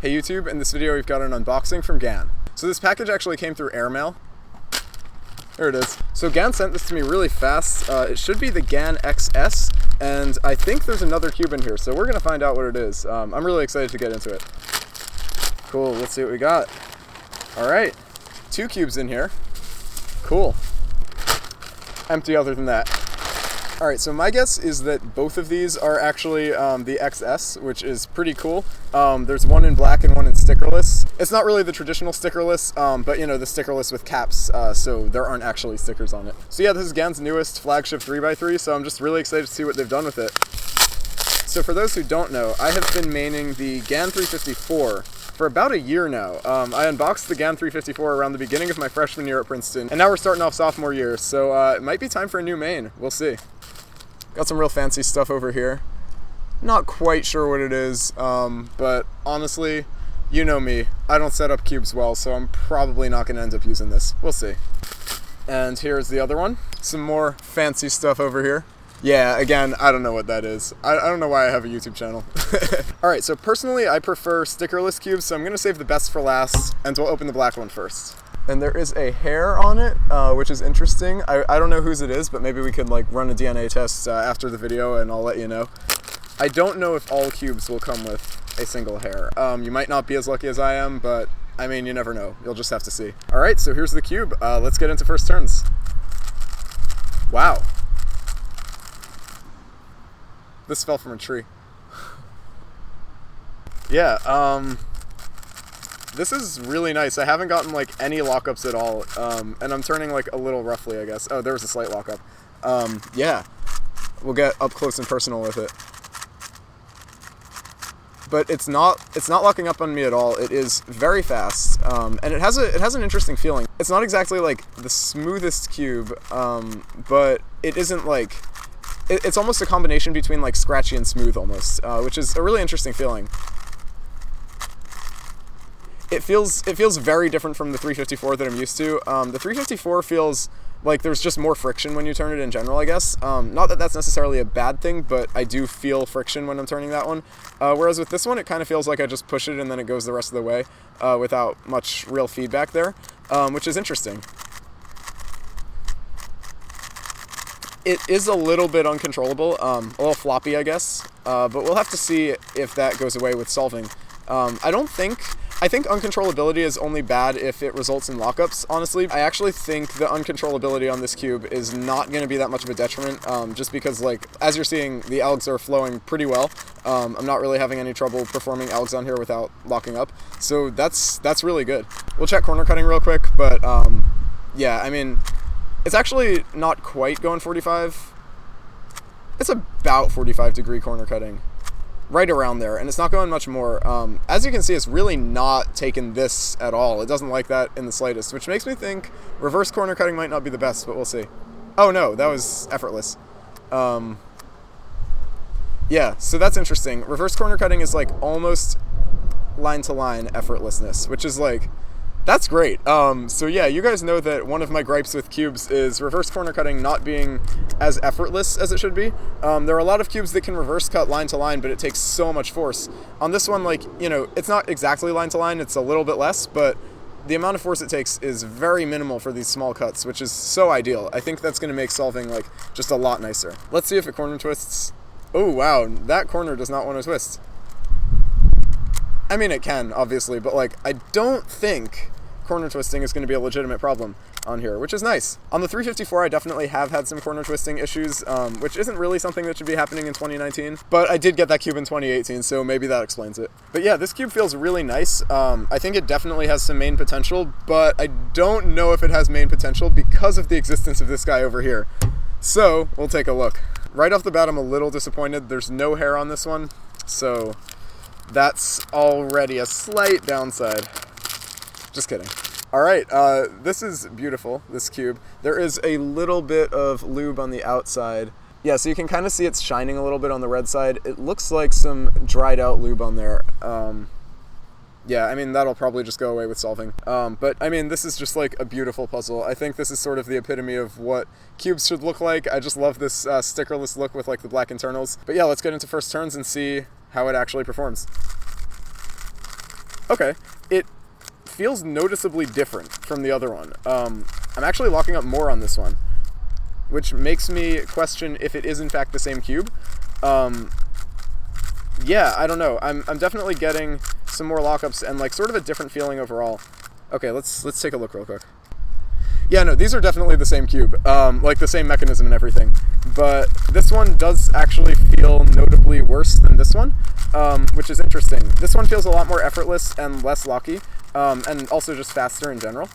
Hey YouTube, in this video we've got an unboxing from Gan. So this package actually came through airmail. There it is. So Gan sent this to me really fast. It should be the Gann XS, and I think there's another cube in here, so we're gonna find out what it is. I'm really excited to get into it. Cool, let's see what we got. All right, 2 cubes in here. Cool. Empty other than that. All right, so my guess is that both of these are actually the XS, which is pretty cool. There's one in black and one in stickerless. It's not really the traditional stickerless, but you know, the stickerless with caps, so there aren't actually stickers on it. So yeah, this is Gan's newest flagship 3x3, so I'm just really excited to see what they've done with it. So for those who don't know, I have been maining the Gan 354 for about a year now. I unboxed the Gan 354 around the beginning of my freshman year at Princeton, and now we're starting off sophomore year, so it might be time for a new main. We'll see. Got some real fancy stuff over here. Not quite sure what it is, but honestly, you know me. I don't set up cubes well, so I'm probably not going to end up using this. We'll see. And here's the other one. Some more fancy stuff over here. Yeah, again, I don't know what that is. I don't know why I have a YouTube channel. Alright, so personally I prefer stickerless cubes, so I'm going to save the best for last, and we'll open the black one first. And there is a hair on it, which is interesting. I don't know whose it is, but maybe we could like run a DNA test after the video and I'll let you know. I don't know if all cubes will come with a single hair. You might not be as lucky as I am, but I mean, you never know. You'll just have to see. All right, so here's the cube. Let's get into first turns. Wow. This fell from a tree. Yeah, this is really nice. I haven't gotten like any lockups at all, and I'm turning like a little roughly, I guess. Oh, there was a slight lockup. Yeah, we'll get up close and personal with it. But it's not locking up on me at all. It is very fast, and it has an interesting feeling. It's not exactly like the smoothest cube, but it isn't like it's almost a combination between like scratchy and smooth almost, which is a really interesting feeling. It feels very different from the 354 that I'm used to. The 354 feels like there's just more friction when you turn it in general, I guess. Not that that's necessarily a bad thing, but I do feel friction when I'm turning that one. Whereas with this one, it kind of feels like I just push it and then it goes the rest of the way without much real feedback there, which is interesting. It is a little bit uncontrollable, a little floppy, I guess, but we'll have to see if that goes away with solving. I think uncontrollability is only bad if it results in lockups, honestly. I actually think the uncontrollability on this cube is not going to be that much of a detriment, just because, like, as you're seeing, the algs are flowing pretty well. I'm not really having any trouble performing algs on here without locking up, so that's really good. We'll check corner cutting real quick, but yeah, I mean, it's actually not quite going 45. It's about 45 degree corner cutting. Right around there, and it's not going much more. As you can see, it's really not taking this at all. It doesn't like that in the slightest, which makes me think reverse corner cutting might not be the best, but we'll see. Oh no, that was effortless. Yeah, so that's interesting. Reverse corner cutting is like almost line to line effortlessness, which is like, that's great. So yeah, you guys know that one of my gripes with cubes is reverse corner cutting not being as effortless as it should be. There are a lot of cubes that can reverse cut line to line, but it takes so much force. On this one, like, you know, it's not exactly line to line, it's a little bit less, but the amount of force it takes is very minimal for these small cuts, which is so ideal. I think that's gonna make solving like just a lot nicer. Let's see if it corner twists. Oh wow, that corner does not want to twist. I mean, it can, obviously, but like, I don't think corner twisting is going to be a legitimate problem on here, which is nice. On the 354, I definitely have had some corner twisting issues, which isn't really something that should be happening in 2019, but I did get that cube in 2018, so maybe that explains it. But yeah, this cube feels really nice. I think it definitely has some main potential, but I don't know if it has main potential because of the existence of this guy over here. So we'll take a look. Right off the bat, I'm a little disappointed. There's no hair on this one, so that's already a slight downside. Just kidding. All right, this is beautiful, this cube. There is a little bit of lube on the outside. Yeah, so you can kind of see it's shining a little bit on the red side. It looks like some dried out lube on there. Yeah, I mean, that'll probably just go away with solving. But I mean, this is just like a beautiful puzzle. I think this is sort of the epitome of what cubes should look like. I just love this stickerless look with like the black internals. But yeah, let's get into first turns and see how it actually performs. Okay, it feels noticeably different from the other one. I'm actually locking up more on this one, which makes me question if it is in fact the same cube. Yeah, I don't know. I'm definitely getting some more lockups and like sort of a different feeling overall. Okay, let's take a look real quick. Yeah, no, these are definitely the same cube, like the same mechanism and everything. But this one does actually feel notably worse than this one, which is interesting. This one feels a lot more effortless and less locky, and also just faster in general,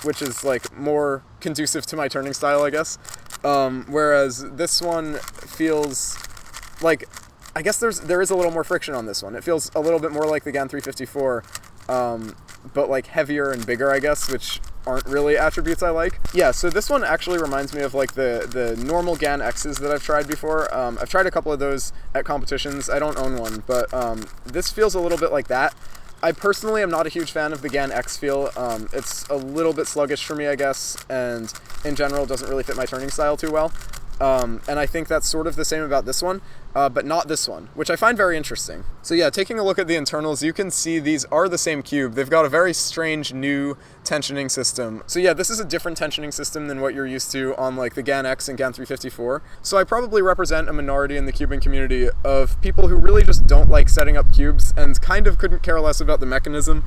which is like more conducive to my turning style, I guess. Whereas this one feels like, I guess there is a little more friction on this one. It feels a little bit more like the Gan 354, but like heavier and bigger, I guess, which aren't really attributes I like. Yeah, so this one actually reminds me of like the normal Gan Xs that I've tried before. I've tried a couple of those at competitions. I don't own one, but this feels a little bit like that. I personally am not a huge fan of the Gan X feel. It's a little bit sluggish for me, I guess, and in general doesn't really fit my turning style too well. And I think that's sort of the same about this one, but not this one, which I find very interesting. So yeah, taking a look at the internals, you can see these are the same cube. They've got a very strange new tensioning system. So yeah, this is a different tensioning system than what you're used to on like the Gan X and Gan 354. So I probably represent a minority in the cubing community of people who really just don't like setting up cubes and kind of couldn't care less about the mechanism.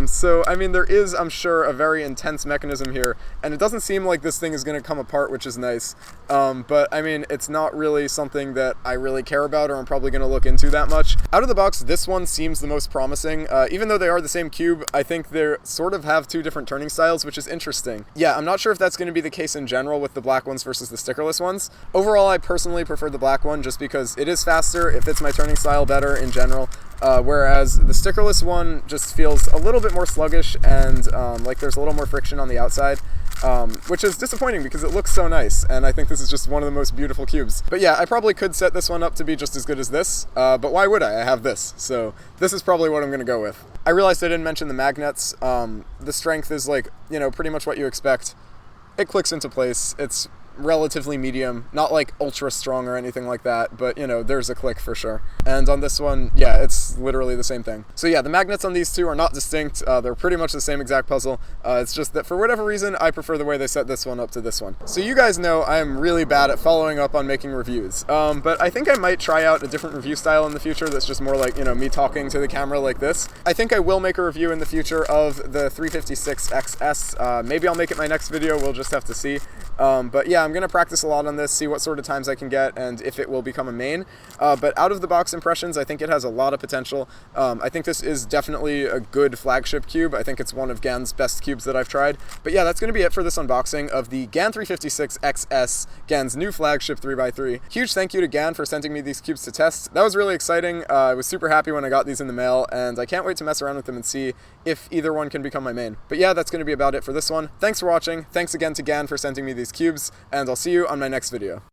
So I mean, there is, I'm sure, a very intense mechanism here, and it doesn't seem like this thing is going to come apart, which is nice. But I mean, it's not really something that I really care about or I'm probably going to look into that much. Out of the box, this one seems the most promising. Even though they are the same cube, I think they sort of have two different turning styles, which is interesting. Yeah, I'm not sure if that's going to be the case in general with the black ones versus the stickerless ones. Overall, I personally prefer the black one just because it is faster, it fits my turning style better in general. Whereas the stickerless one just feels a little bit more sluggish and like there's a little more friction on the outside. Which is disappointing because it looks so nice, and I think this is just one of the most beautiful cubes. But yeah, I probably could set this one up to be just as good as this, but why would I? I have this, so this is probably what I'm going to go with. I realized I didn't mention the magnets. The strength is like, you know, pretty much what you expect. It clicks into place. It's relatively medium, not like ultra strong or anything like that, but you know, there's a click for sure. And on this one, yeah, it's literally the same thing. So yeah, the magnets on these two are not distinct. They're pretty much the same exact puzzle. It's just that for whatever reason, I prefer the way they set this one up to this one. So you guys know I am really bad at following up on making reviews, but I think I might try out a different review style in the future that's just more like, you know, me talking to the camera like this. I think I will make a review in the future of the 356 XS. Maybe I'll make it my next video, we'll just have to see. But yeah, I'm going to practice a lot on this, see what sort of times I can get, and if it will become a main. But out of the box impressions, I think it has a lot of potential. I think this is definitely a good flagship cube. I think it's one of Gan's best cubes that I've tried. But yeah, that's going to be it for this unboxing of the Gan 356 XS, Gan's new flagship 3x3. Huge thank you to Gan for sending me these cubes to test. That was really exciting. I was super happy when I got these in the mail, and I can't wait to mess around with them and see if either one can become my main. But yeah, that's going to be about it for this one. Thanks for watching. Thanks again to Gan for sending me these cubes, and I'll see you on my next video.